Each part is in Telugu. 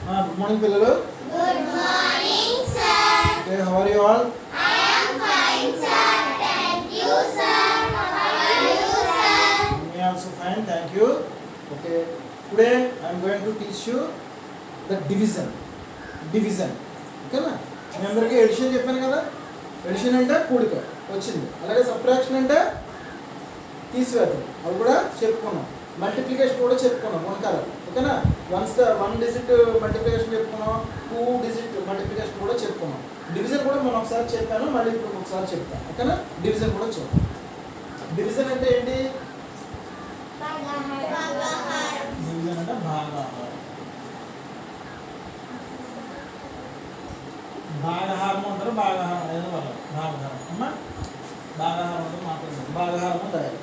Good morning, Pillalu. Good morning, sir. Okay, how are you all? I am fine, sir. Thank you, sir. How are you, sir? Me also fine, thank you. Okay, today I am going to teach you the division. ఓకేనా? మీ అందరికీ ఎడిషన్ చెప్పాను కదా. ఎడిషన్ అంటే కూడిక వచ్చింది, అలాగే సబ్ట్రాక్షన్ అంటే తీసివేతలు, అవి కూడా చెప్పుకున్నాం. మల్టిప్లికేషన్ కూడా చెప్పుకున్నాం గుణకాలు. ఓకేనా? వన్ డిజిట్ మల్టిప్లికేషన్ చెప్పుకున్నాం, 2 డిజిట్ మల్టిప్లికేషన్ కూడా చెప్పుకున్నాం. డివిజన్ కూడా మనం ఒకసారి చెప్పాను, మళ్ళీ ఇప్పుడు ఒకసారి చెప్తాను. ఓకేనా? డివిజన్ కూడా చూద్దాం. డివిజన్ అంటే ఏంటి? డివిజన్ అంటే భాగాహారం. భాగహారం అంటారు, భాగహారం ఏదో వాళ్ళు భాగహారం అమ్మా. భాగహారం అంటే మాట్లాడుతుంది, భాగహారం తయారు.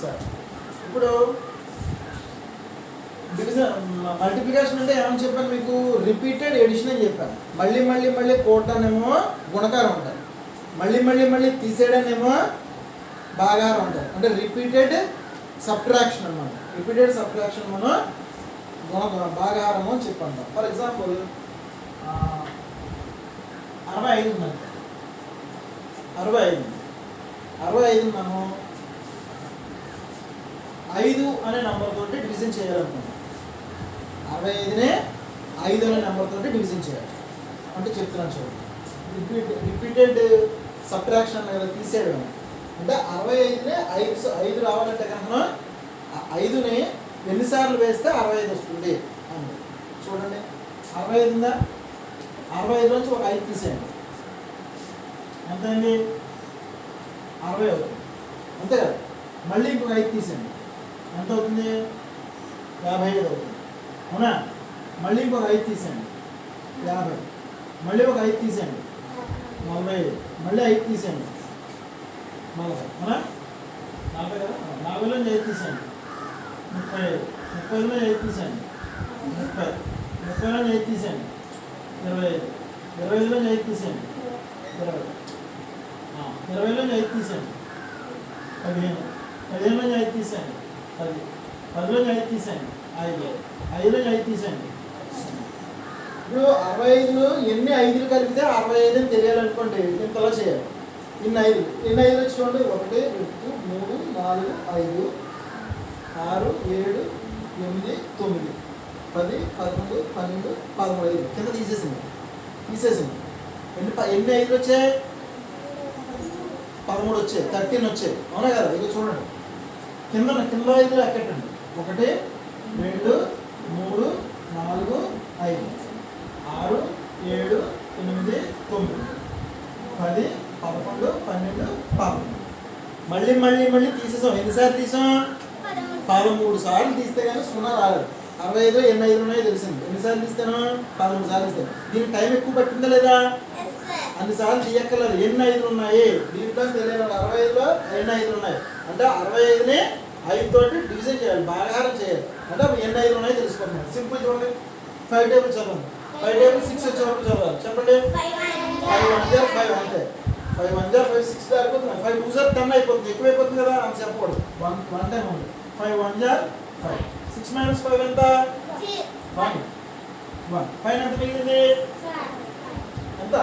సరే, ఇప్పుడు డివిజన్ మల్టిప్లికేషన్ అంటే ఏమని చెప్పాను మీకు? రిపీటెడ్ ఎడిషన్ అని చెప్పాను. మళ్ళీ మళ్ళీ మళ్ళీ కూడటానేమో గుణకారం ఉంటుంది, మళ్ళీ మళ్ళీ మళ్ళీ తీసేయడానేమో భాగాహారం ఉంటుంది. అంటే రిపీటెడ్ సబ్ట్రాక్షన్ అన్నమాట. రిపీటెడ్ సబ్ట్రాక్షన్ మనం భాగాహారము అని చెప్పండి. ఫర్ ఎగ్జాంపుల్ 65 ఉందండి. 65 మనం 5 అనే నెంబర్ తోటి డివిజన్ చేయాలనుకుంటాం. 65నే 5 అనే నెంబర్ తోటి డివిజన్ చేయాలి అంటే చెప్తున్నాను చూడండి. రిపీటెడ్ సబ్ట్రాక్షన్ లేదా తీసేయడం అంటే 65నే 5 రావాలంటే కనుక 5ని ఎన్నిసార్లు వేస్తే 65 వస్తుంది అని చూడండి. 65 ఉందా? 65 నుంచి ఒక 5 తీసేయండి, ఎంత అయింది? 60 అవుతుంది, అంతే కదా? మళ్ళీ ఇంకొక 5 తీసేయండి, ఎంత అవుతుంది? 55 అవుతుంది, అవునా? మళ్ళీ ఇంకొక 5 తీసేయండి, 50. మళ్ళీ ఒక 5 తీసేయండి, 45. మళ్ళీ 5 తీసేయండి, 40, అవునా? 40 కదా? 40లో 5 తీసేయండి, 35. 30లో 5 తీసేయండి, 30. 30లో 5 తీసేయండి, 25. 25లో 5 తీసేయండి, 20. 20లో 5 తీసేయండి, 15. 15లో 5 తీసేయండి, 10. 10లో 5 తీసేయండి, 5. 5లో 5 తీసేయండి. ఇప్పుడు 65లో ఎన్ని 5లు కలిపితే 65 అని తెలియాలనుకోండి, ఇంతలా చేయాలి. ఇన్ని 5 వచ్చి చూడండి. 1 2 3 4 5 6 7 8 9 10 11 12 13 కింద తీసేసింది. ఎన్ని 5లు వచ్చాయి? 13 వచ్చాయి, 13 వచ్చాయి, అవునా కదా? ఇక చూడండి, కింద 5 ఎక్కటండి. 1 2 3 4 5 6 7 8 9 10 11 12 13. మళ్ళీ మళ్ళీ మళ్ళీ తీసేసాం. ఎన్నిసార్లు తీసాం? 13 సార్లు తీస్తే కానీ 0 రాలేదు. 65లో ఎన్ని 5లు ఉన్నాయో తెలిసింది. ఎన్నిసార్లు తీస్తాను? 13 సార్లు తీస్తాను. దీనికి టైం ఎక్కువ పట్టిందా లేదా? అన్నిసార్లు తీయక్కర్లేదు. ఎన్ని 5లు ఉన్నాయి దీంట్లో తెలియదు. 65లో ఎన్ని 5లు ఉన్నాయి అంటే 65ని 5 తోటి డివిజన్ చేయాలి, భాగాహారం చేయాలి. అంటే ఎన్ని 5లు ఉన్నాయో తెలుసుకుంటున్నాం. సింపుల్ చూడండి. 5 టేబుల్ చదవండి. 5 టేబుల్ 6 వచ్చే వరకు చదవాలి. చెప్పండి. 5 1 jar 5 అంతే. 5 1 jar 5 6 అయిపోతుంది. 5 2 jar 10 అయిపోతుంది, ఎక్కువ అయిపోతుంది కదా అని చెప్పకూడదు. 1 టైం ఉంది. 5 1 jar 5. 6 - 5 ఎంత? 1. 5 ఎంత మిగిలింది? ఎంత?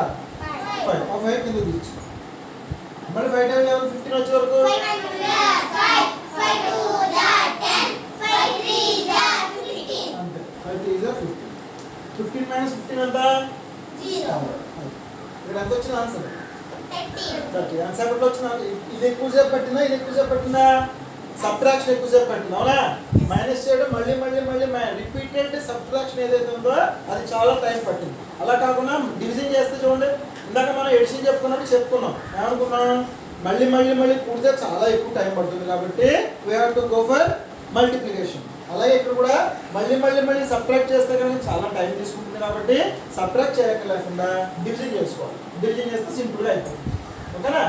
5. 5 కింద తీర్చు. మళ్ళీ 5 టైం 15 వచ్చే వరకు 5 2 jar 10, 5 3 jar 15. అంతే. 5 3 jar 15. 15 - 15 ఎంత? 0. ఇక్కడ ఎంత వచ్చిన ఆన్సర్? 30. ఆన్సర్ వచ్చిన ఇది ఎక్కువసేపు పట్టిందా, ఇది ఎక్కువసేపు పట్టిందా? సబ్ట్రాక్షన్ ఎక్కువసేపు పట్టింది, అవునా? మైనస్ చేయడం మళ్ళీ మళ్ళీ మళ్ళీ రిపీటెడ్ సబ్ట్రాక్షన్ ఏదైతే ఉందో అది చాలా టైం పట్టింది. అలా కాకుండా డివిజన్ చేస్తే చూడండి, ఇందాక మనం ఎడిషన్ చెప్పుకున్నాం. ఏమనుకున్నాం? మళ్ళీ మళ్ళీ మళ్ళీ కూడితే చాలా ఎక్కువ టైం పడుతుంది కాబట్టి we have to go for multiplication. అలాగే ఇక్కడ కూడా మళ్ళీ మళ్ళీ మళ్ళీ సబ్ట్రాక్ట్ చేస్తే కనుక చాలా టైం తీసుకుంటుంది కాబట్టి సబ్ట్రాక్ట్ చేయలేకుండా డివిజన్ చేసుకోవాలి. డివిజన్ చేస్తే సింపుల్గా అయిపోతుంది, ఓకేనా?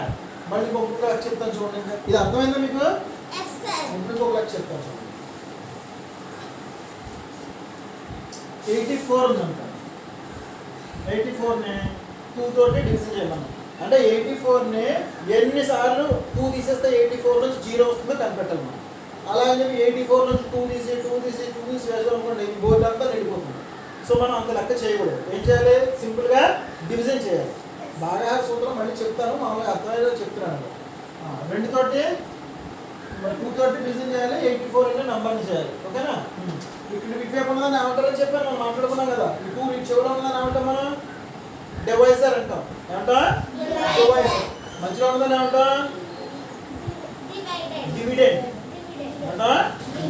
మళ్ళీ ఇంకొక లెక్క చెప్తాను చూడండి. ఇంకా ఇది అర్థమైందా మీకు? ఇంకొక లెక్క చెప్తాను చూడండి. 84 ఉందంట. 84ని 2 తోటి డివిజన్ చేయమన్నాం. అంటే 84ని ఎన్నిసార్లు 2 తీసేస్తే 84 నుంచి 0 వస్తుందో కనిపెట్టాలి మనం. అలా అని చెప్పి 84 నుంచి 2 తీసి వేసాం అనుకోండి, ఈ బోర్డు అంతా నిండిపోతుంది. సో మనం అంత లెక్క చేయకూడదు. ఏం చేయాలి? సింపుల్గా డివిజన్ చేయాలి. బాగా సూత్రం మళ్ళీ చెప్తాను, మామూలుగా అర్థమయ్యేదో చెప్తున్నాను. 2 తోటి 2 తోటి డివిజన్ చేయాలి, 84 అనే నెంబర్ని చేయాలి. ఓకేనా? ఇక్కడ ఇటువైపు ఉన్నదాన్ని ఏమంటారని చెప్పాను, మనం మాట్లాడుకున్నాం కదా. ఈ 2 ఇటు చివర ఉన్నదాన్ని ఏమంటాం మనం? డివైజర్ అంటాం. ఏమంటాం? డివైజర్. మధ్యలో ఉన్నదాన్ని ఏమంటాం? డివిడెండ్ అంటాం.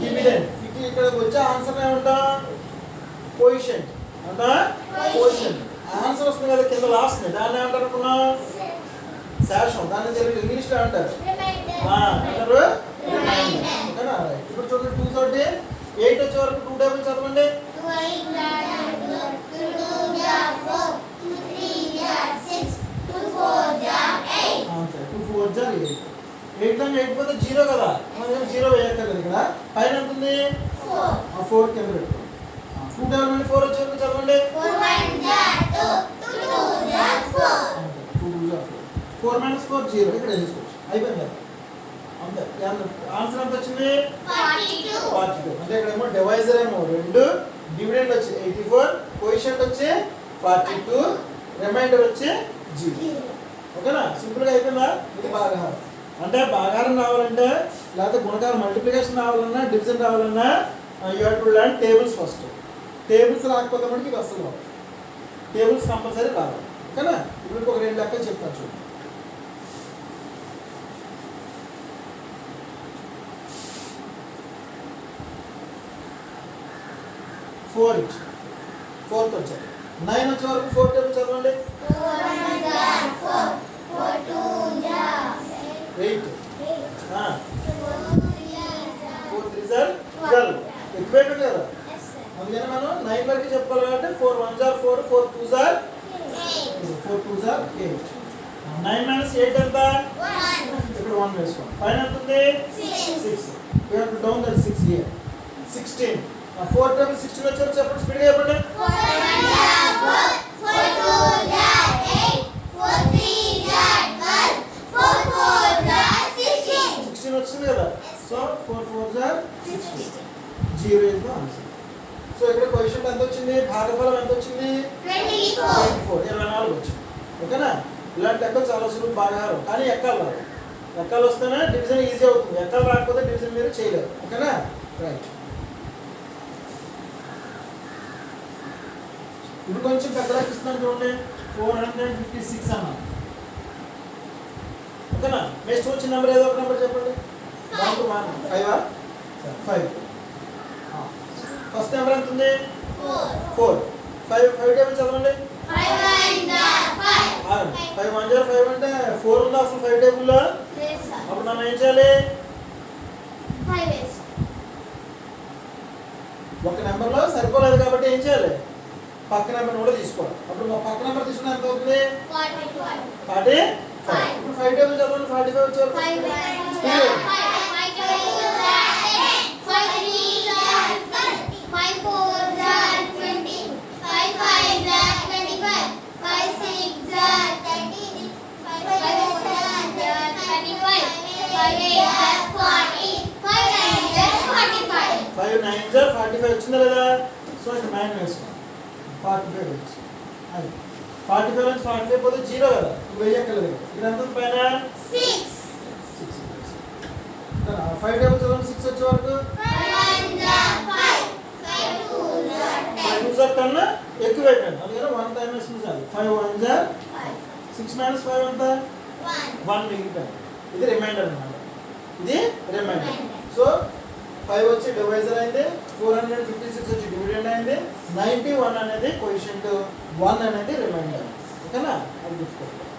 డివిడెండ్. ఇక్కడ వచ్చే ఆన్సర్ ఏమంటాం? కోఎఫిషియంట్ అంటాం. కోఎఫిషియంట్. ఆన్సర్ వస్తుంది కదా కింద లాస్ట్, దాన్ని ఏమంటారు అనుకున్నాం? శాసనం. దాన్ని తెలుగు ఇంగ్లీష్లో అంటారు అంటారు రిమైండర్. ఓకేనా? ఇప్పుడు చూడండి 2 తోటి 8 వచ్చే వరకు 2 టేబుల్ చదవండి. 2 4 8. 8 లో 8 పోతే 0 కదా, మనం 0 వేయక్కర్లేదు. ఇక్కడ పైన ఎంత ఉంది? 4 కింద పెట్టు. 2 టేబుల్ నుండి 4 వచ్చే వరకు చదవండి. 4 4 - 4 0. ఇక్కడ వేసుకోవచ్చు. అయిపోయింది కదా, అంతే. ఆన్సర్ ఎంత వచ్చింది? 42. అంటే ఇక్కడేమో డివైజర్ ఏమో 2, డివిడెండ్ వచ్చి 84, కోఎఫిషియంట్ వచ్చి 42, రిమైండర్ వచ్చి 0. ఓకేనా? సింపుల్గా అయిపోయిందా? ఇది భాగాహారం. అంటే భాగాహారం రావాలంటే, లేకపోతే గుణకారం మల్టిప్లికేషన్ రావాలన్నా, డివిజన్ రావాలన్నా you have to learn tables first. Tables రాకపోతే మనకి ఇది అసలు రావు. టేబుల్స్ కంపల్సరీ రావాలి. ఓకేనా? ఇప్పుడు ఒక 2 లెక్కలు చెప్తాను చూడండి. 4 ఇచ్చి 4th వచ్చారు. 9 వచ్చే వరకు 4 టేబుల్ చదవండి. 8. 4 3 సార్ 12. ఎక్కువైపోయింది కదా, అందుకని మనం 9 వరకు చెప్పుకోవాలి కాబట్టి 4 1 జార్ 4, 4 2 జార్ 8. 9 - 8 ఎంత? ఇప్పుడు 1 వేసుకోండి. పైన ఎంత ఉంది? 6. We have to down that 6 here. 16. 4 table 16 వచ్చారు. చెప్పండి, స్పీడ్గా చెప్పండి. 16 వచ్చింది కదా. సో 4 4 జార్ 16. 0 is the answer. సో ఇక్కడ క్వశ్చన్ ఎంత వచ్చింది? భాగఫలం ఎంత వచ్చింది? 24 వచ్చింది. ఓకేనా? ఇలాంటి లెక్కలు చాలా సులువు భాగాహారం, కానీ ఎక్కాలి రాదు. ఎక్కాలు వస్తేనే డివిజన్ ఈజీ అవుతుంది. ఎక్కాలు రాకపోతే డివిజన్ మీరు చేయలేరు. ఓకేనా? రైట్. ఇప్పుడు కొంచెం పెద్ద లెక్కిస్తున్నాను చూడండి. 456 అన్నా. ఓకేనా? నెక్స్ట్ వచ్చిన నెంబర్ ఏదో ఒక నెంబర్ చెప్పండి. 1 to 1 5. ఫస్ట్ నెంబర్ ఎంత ఉంది? 4. 5 టేబుల్ చదవండి. 5 1 5 అంటే 4 ఉందా అసలు 5 టేబుల్లో? అప్పుడు మనం ఏం చేయాలి? ఒక నెంబర్లో సరిపోలేదు కాబట్టి ఏం చేయాలి? పక్క నెంబర్ కూడా తీసుకోవాలి. అప్పుడు మా పక్క నెంబర్ తీసుకున్న ఎంత అవుతుంది? 45. ఇప్పుడు 5 టేబుల్ చదవండి. 45 వచ్చారు. 5 9 జార్ 45 వచ్చింది కదా. సో ఇక్కడ 9 వేసుకోండి. 45 వచ్చింది. 45 నుంచి 45 పోతే 0 కదా, వెయ్యక్కర్లేదు. ఇక్కడ ఎంత పైన 6. 5 టేబుల్ చదవండి. 6 వచ్చే వరకు 5 2 జార్ 10 ఎక్కువైపోయింది, అందుకని 1 టైం వేసుకుని చాలు. 5 1 జార్ 6 - 5 ఎంత? 1 మిగిలిపోయింది. ఇది రిమైండర్ అన్నమాట. ఇది రిమైండర్. సో 5 వచ్చి డివైజర్ అయింది, 456 వచ్చి డివిడెండ్ అయింది, 91 అనేది కోఎఫిషియంట్, 1 అనేది రిమైండర్. ఓకేనా? అది గుర్తుపెట్టుకోండి.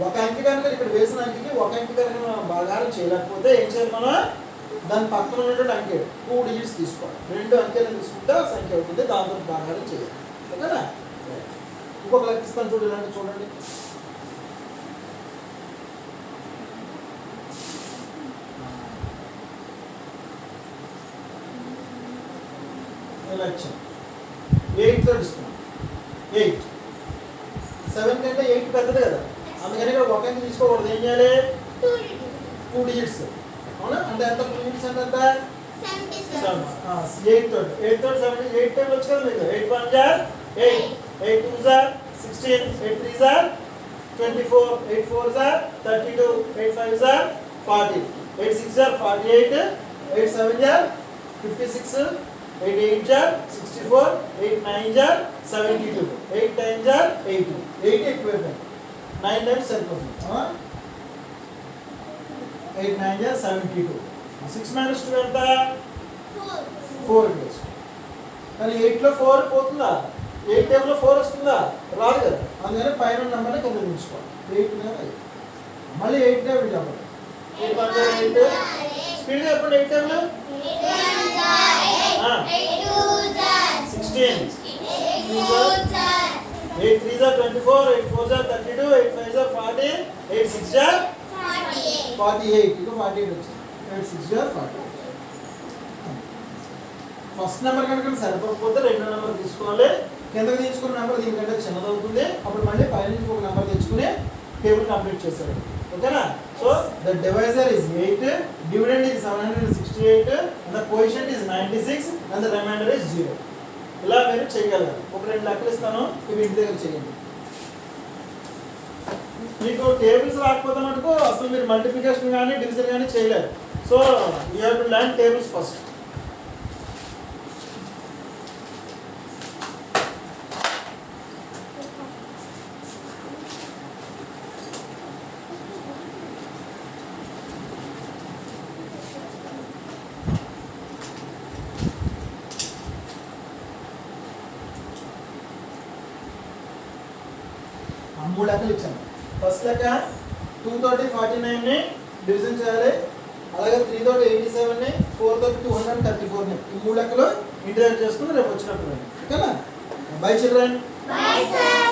ఒక అంకె కనుక ఇక్కడ వేసిన అంకెకి ఒక అంకె కనుక మనం భాగాహారం చేయలేకపోతే ఏం చేయాలి? మనం దాని పక్కన ఉన్నటువంటి అంకె 2 డిజిట్స్ తీసుకోవాలి. 2 అంకెలు తీసుకుంటే ఆ సంఖ్య అవుతుంది, దాంతో భాగాహారం చేయాలి. ఓకేనా? ఇంకొక లెక్కిస్తాను చూడండి. ఇలాంటి చూడండి. లక్ష్యం 8 తో ఇస్తున్నాం. 8 7 కంటే 8 పెద్దది కదా, అందుకని ఇక్కడ ఒక అంకె తీసుకోకూడదు. ఏం చేయాలి? 2 డిజిట్స్. అవునా? అంటే ఎంత? 2 డిజిట్స్ అంటే ఎంత? 77. 8 తో 7 8 టేబుల్ వచ్చి కదా మీకు. 8 1 jar 8. 8 2s are 16. 8 3s are 24. 8 4s are 32. 8 5s are 40. 8 6s are 48. 8 7s are 56. 8 8s are 64. 8 9s are 72. 8 10s are 80. 80 equivalent. 9 times సరిపోతుంది. 8 9s are 72. 6 minus 2 ఎంత? 4 ప్లస్. కానీ 8 లో 4 పోతుందా? 8 టేబుల్ లో 4 వస్తుందా? రాదు కదా. అందుకని పైన నెంబర్ని కింద ఉంచుకోవాలి. 8 మళ్ళీ 8 టేబుల్ చెప్పండి. 8 1 8 స్పీడ్ చెప్పండి. 8 table 16. 8 3s are 24. 8 4s are 32. 8 5s are 40. 8 6s are 48. ఇక 48 వచ్చింది. 8 6s are 48. ఫస్ట్ నెంబర్ కనుక సరిపోకపోతే రెండో నెంబర్ తీసుకోవాలి. కిందకి తీసుకున్న నెంబర్ దీనికంటే చిన్నది అవుతుంది. అప్పుడు మళ్ళీ పై నుంచి ఒక నెంబర్ తెచ్చుకుని టేబుల్ కంప్లీట్ చేశారు. ఓకేనా? So the divisor is 8, dividend is 768, and the coefficient is 96, and the remainder is 0. ఇలా మీరు చేయగలరు. ఒక 2 లెక్కలు ఇస్తాను, ఇవి ఇంటి దగ్గర చేయండి. మీకు టేబుల్స్ రాకపోతే మటుకు అసలు మీరు మల్టిప్లికేషన్ కానీ డివిజన్ కానీ చేయలేరు. So you have to learn tables first. మూడు లెక్కలు ఇచ్చాను. ఫస్ట్ లెక్క 2 తోటి 49 ని డివిజన్ చేయాలి. అలాగే 3 తోటి 87 ని, 4 తోటి 234 ని. ఈ మూడు లెక్కలు ఇంటి దగ్గర చేసుకుని రేపు వచ్చినప్పుడు. ఓకేనా? By children. Bye, sir.